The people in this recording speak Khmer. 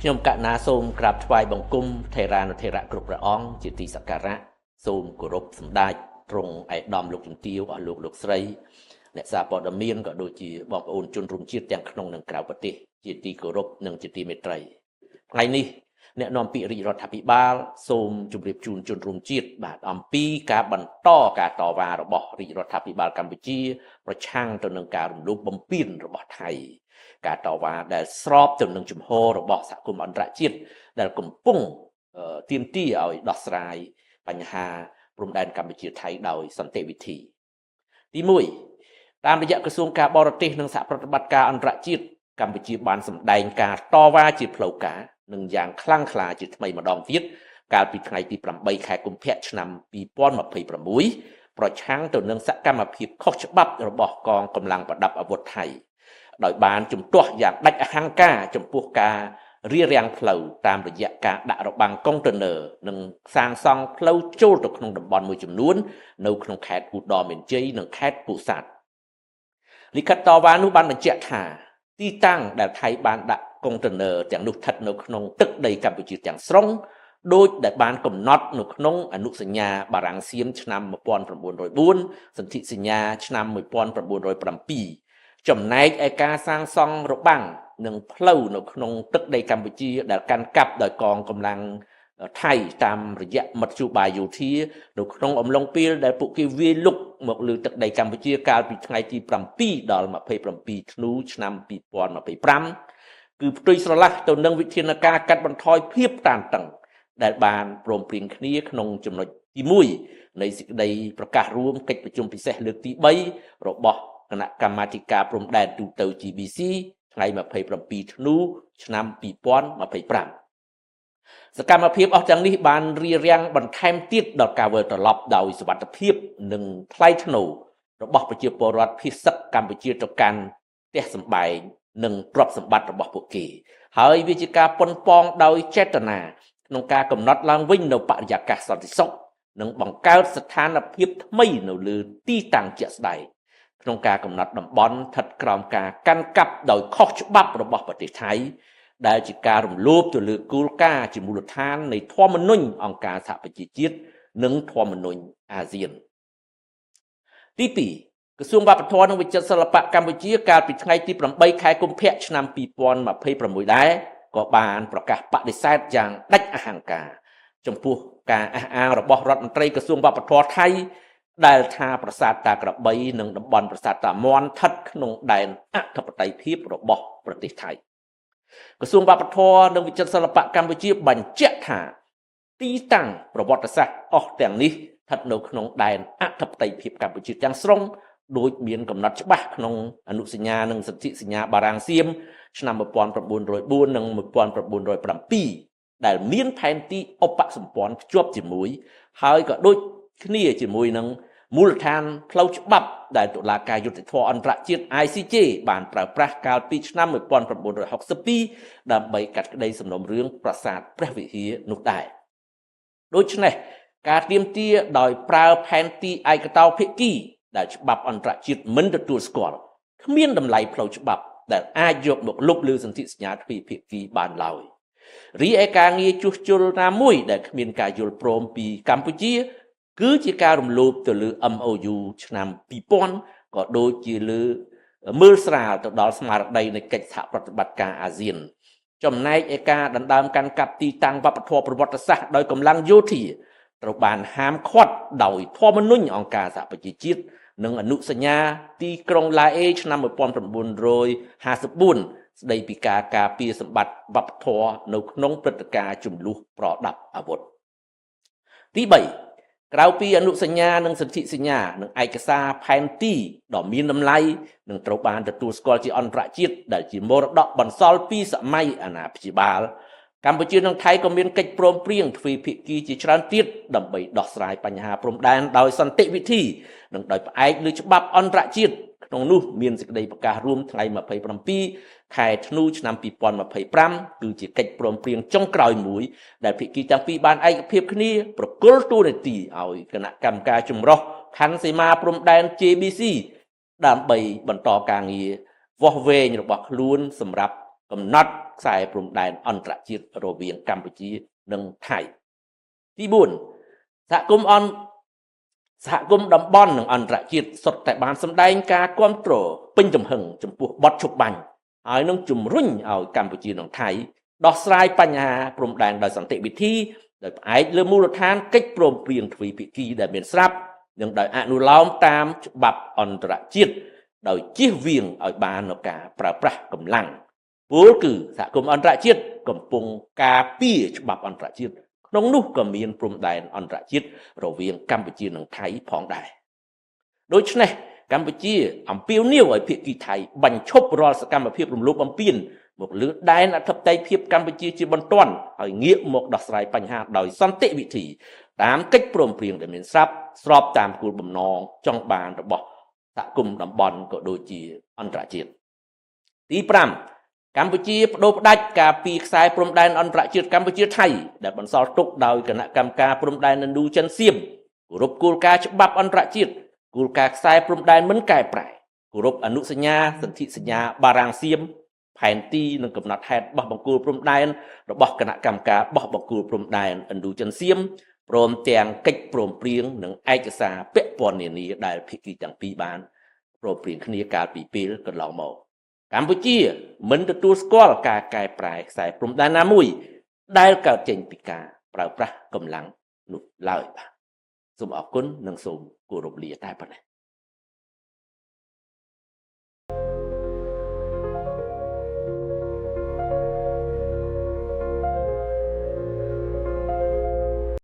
ខ្ញុំកណាសូមក្រាបថ្វាយបង្គំថេរានុថេរៈគ្រប់ព្រះអង្គជាទីសក្ការៈសូមគោរពសម្ដេចទ្រង់ឯកឧត្តមលោកជំទាវអស់លោកស្រីអ្នកសារព័ត៌មានក៏ដូចជាបងប្អូនជនរួមជាតិទាំងក្នុងនិងក្រៅប្រទេសជាទីគោរពនិងជាទីមេត្រីថ្ងៃនេះអ្នកនាំពាក្យរាជរដ្ឋាភិបាលសូមជម្រាបជូនជនរួមជាតិបាទអំពីការបន្តការតវ៉ារបស់រាជរដ្ឋាភិបាលកម្ពុជាប្រឆាំងទៅនឹងការរំលោភបំពានរបស់ថៃការតវ៉ាដែលស្របទៅនឹងជំហររបស់សហគមន៍អន្តរជាតិដែលកំពុងទាមទារឲ្យដោះស្រាយបញ្ហាព្រំដែនកម្ពុជាថៃដោយសន្តិវិធីទី1តាមរយៈក្រសួងការបរទេសនិងសហប្រតិបត្តិការអន្តរជាតិកម្ពុជាបានសម្ដែងការតវ៉ាជាផ្លូវការនិងយ៉ាងខ្លាំងក្លាជាថ្មីម្ដងទៀតកាលពីថ្ងៃទី8ខែកុម្ភៈឆ្នាំ2026ប្រឆាំងទៅនឹងសកម្មភាពខុសច្បាប់របស់កងកម្លាំងប្រដាប់អាវុធថៃដោយបានជំទាស់យ៉ាងដាច់អហង្ការចំពោះការរារាំងផ្លូវតាមរយៈការដាក់របាំងកុងតឺន័រនិងសាងសង់ផ្លូវចូលទៅក្នុងតំបន់មួយចំនួននៅក្នុងខេត្តឧត្តរមានជ័យនិងខេត្តពោធិ៍សាត់លិខិតតវ៉ានោះបានបញ្ជាក់ថាទីតាំងដែលថៃបានដាក់កុងតឺន័រទាំងនោះស្ថិតនៅក្នុងទឹកដីកម្ពុជាទាំងស្រុងដោយដែលបានកំណត់នៅក្នុងអនុសញ្ញាបារាំងសៀមឆ្នាំ1904សន្ធិសញ្ញាឆ្នាំ1907ចំណែកឯការសាងសង់របាំងនិងផ្លូវនៅក្នុងទឹកដីកម្ពុជាដែលកាន់កាប់ដោយកងកម្លាំងថៃតាមរយៈមធ្យោបាយយោធានៅក្នុងអំឡុងពេលដែលពួកគេវាយលុកមកលើទឹកដីកម្ពុជាកាលពីថ្ងៃទី7ដល់27ធ្នូឆ្នាំ2025គឺផ្ទុយស្រឡះទៅនឹងវិធានការកាត់បន្ថយភាពតានតឹងដែលបានព្រមព្រៀងគ្នាក្នុងចំណុចទី1នៃសេចក្តីប្រកាសរួមកិច្ចប្រជុំពិសេសលើកទី3របស់គណៈកម្មាធិការព្រំដែនទូទៅ GBC ថ្ងៃ27ធ្នូឆ្នាំ2025សកម្មភាពអស់ទាំងនេះបានរារាំងបន្ថែមទៀតដល់ការវិលត្រឡប់ដោយសុវត្ថិភាពនិងថ្លៃថ្នូររបស់ប្រជាពលរដ្ឋភាគសឹកកម្ពុជាទៅកាន់ផ្ទះសម្បែងនិងទ្រព្យសម្បត្តិរបស់ពួកគេហើយវាជាការប៉ុនប៉ងដោយចេតនាក្នុងការកំណត់ឡើងវិញនៅបរិយាកាសសន្តិសុខនិងបង្កើតស្ថានភាពថ្មីនៅលើទីតាំងជាក់ស្ដែងក្នុងការកំណត់តំបន់ស្ថិតក្រោមការកាន់កាប់ដោយខុសច្បាប់របស់ប្រទេសថៃដែលជាការរំលោភទៅលើគោលការណ៍ជាមូលដ្ឋាននៃធម្មនុញ្ញអង្គការសហប្រជាជាតិនិងធម្មនុញ្ញអាស៊ានទី2ក្រសួងវប្បធម៌និងវិចិត្រសិល្បៈកម្ពុជាកាលពីថ្ងៃទី8ខែកុម្ភៈឆ្នាំ2026ដែរក៏បានប្រកាសបដិសេធយ៉ាងដាច់អហង្ការចំពោះការអះអាងរបស់រដ្ឋមន្ត្រីក្រសួងវប្បធម៌ថៃដែលថាប្រាសាទតាក្របីនិងតំបន់ប្រាសាទតាមាន់ស្ថិតក្នុងដែនអធិបតេយ្យភាពរបស់ប្រទេសថៃក្រសួងវប្បធម៌និងវិចិត្រសិល្បៈកម្ពុជាបញ្ជាក់ថាទីតាំងប្រវត្តិសាស្ត្រអស់ទាំងនេះស្ថិតនៅក្នុងដែនអធិបតេយ្យភាពកម្ពុជាទាំងស្រុងដោយមានកំណត់ច្បាស់ក្នុងអនុសញ្ញានិងសន្ធិសញ្ញាបារាំងសៀមឆ្នាំ1904និង1907ដែលមានផែនទីឧបសម្ព័ន្ធភ្ជាប់ជាមួយហើយក៏ដូចគ្នាជាមួយនឹងមូលដ្ឋានផ្លូវច្បាប់ដែលតុលាការយុត្តិធម៌អន្តរជាតិ ICJ បានប្រើប្រាស់កាលពីឆ្នាំ1962ដើម្បីកាត់ក្តីសំណុំរឿងប្រាសាទព្រះវិហារនោះដែរដូច្នេះការទាមទារដោយប្រើផែនទីឯកតោភាគីដែលច្បាប់អន្តរជាតិមិនទទួលស្គាល់គ្មានតម្លៃផ្លូវច្បាប់ដែលអាចយកមកលុបលើសន្ធិសញ្ញាទ្វេភាគីបានឡើយរីឯការងារជួសជុលណាមួយដែលគ្មានការយល់ព្រមពីកម្ពុជាគឺជាការរំលោភទៅលើ MOU ឆ្នាំ2000ក៏ដូចជាលើមើលស្រាលទៅដល់ស្មារតីនៃកិច្ចសហប្រតិបត្តិការអាស៊ានចំណែកឯការដណ្ដើមកាន់កាប់ទីតាំងវប្បធម៌ប្រវត្តិសាស្ត្រដោយកម្លាំងយោធាត្រូវបានហាមឃាត់ដោយធម្មនុញ្ញអង្គការសហប្រជាជាតិនិងអនុសញ្ញាទីក្រុងឡាអេឆ្នាំ1954ស្ដីពីការការពារសម្បត្តិវប្បធម៌នៅក្នុងព្រឹត្តិការណ៍ជម្លោះប្រដាប់អាវុធទី3ក្រៅពីអនុសញ្ញានិងសន្ធិសញ្ញានិងឯកសារផែនទីដ៏មានតម្លៃនឹងត្រូវបានទទួលស្គាល់ជាអន្តរជាតិដែលជាមរតកបន្សល់ពីសម័យអាណាព្យាបាលកម្ពុជានិងថៃក៏មានកិច្ចព្រមព្រៀងទ្វេភាគីជាច្រើនទៀតដើម្បីដោះស្រាយបញ្ហាព្រំដែនដោយសន្តិវិធីនិងដោយផ្អែកលើច្បាប់អន្តរជាតិក្នុងនោះមានសេចក្តីប្រកាសរួមថ្ងៃ27ខែធ្នូឆ្នាំ2025គឺជាកិច្ចព្រមព្រៀងចុងក្រោយមួយដែលភាគីទាំងពីរបានឯកភាពគ្នាប្រគល់តួនាទីឲ្យគណៈកម្មការចម្រុះខណ្ឌសីមាព្រំដែន JBC ដើម្បីបន្តការងារវាស់វែងរបស់ខ្លួនសម្រាប់ កំណត់ខ្សែព្រំដែនអន្តរជាតិរវាងកម្ពុជានិងថៃទី4សហគមន៍តំបន់និងអន្តរជាតិសុទ្ធតែបានសម្ដែងការគាំទ្រពេញទំហឹងចំពោះបទឈប់បាញ់ហើយនឹងជំរុញឲ្យកម្ពុជានិងថៃដោះស្រាយបញ្ហាព្រំដែនដោយសន្តិវិធីដោយផ្អែកលើមូលដ្ឋានកិច្ចព្រមព្រៀងទ្វេភាគីដែលមានស្រាប់និងដោយអនុលោមតាមច្បាប់អន្តរជាតិដោយជៀសវាងឲ្យបាននូវការប្រើប្រាស់កម្លាំងពលគឺសហគមន៍អន្តរជាតិកំពុងការពារច្បាប់អន្តរជាតិក្នុងនោះក៏មានព្រំដែនអន្តរជាតិរវាងកម្ពុជានិងថៃផងដែរដូច្នេះកម្ពុជាអំពាវនាវឲ្យភាគីថៃបញ្ឈប់រាល់សកម្មភាពរំលោភបំពានមកលើដែនអធិបតេយ្យភាពកម្ពុជាជាបន្ទាន់ហើយងាកមកដោះស្រាយបញ្ហាដោយសន្តិវិធីតាមកិច្ចព្រមព្រៀងដែលមានស្របតាមគោលបំណងចង់បានរបស់សហគមន៍តំបន់ក៏ដូចជាអន្តរជាតិទី5កម្ពុជាបដូរផ្ដាច់ការពីខ្សែព្រំដែនអន្តរជាតិកម្ពុជាថៃដែលបន្សល់ទុកដោយគណៈកម្មការព្រំដែនឥណ្ឌូចិនសៀមគោរពគោលការណ៍ច្បាប់អន្តរជាតិគោលការណ៍ខ្សែព្រំដែនមិនកែប្រែគោរពអនុសញ្ញាសន្ធិសញ្ញាបារាំងសៀមផែនទីនិងកំណត់ហេតុបោះបង្គោលព្រំដែនរបស់គណៈកម្មការបោះបង្គោលព្រំដែនឥណ្ឌូចិនសៀមព្រមទាំងកិច្ចព្រមព្រៀងនិងឯកសារពាក់ព័ន្ធនានាដែលភាគីទាំងពីរបានព្រមព្រៀងគ្នាកាលពីពេលកន្លងមកកម្ពុជាមិនទទួលស្គាល់ការកែប្រែខ្សែព្រំដែនណាមួយដែលកើតចេញពីការប្រើប្រាស់កម្លាំងនោះឡើយបាទសូមអរគុណនិងសូមគោរពលាតែប៉ុណ្ណេះ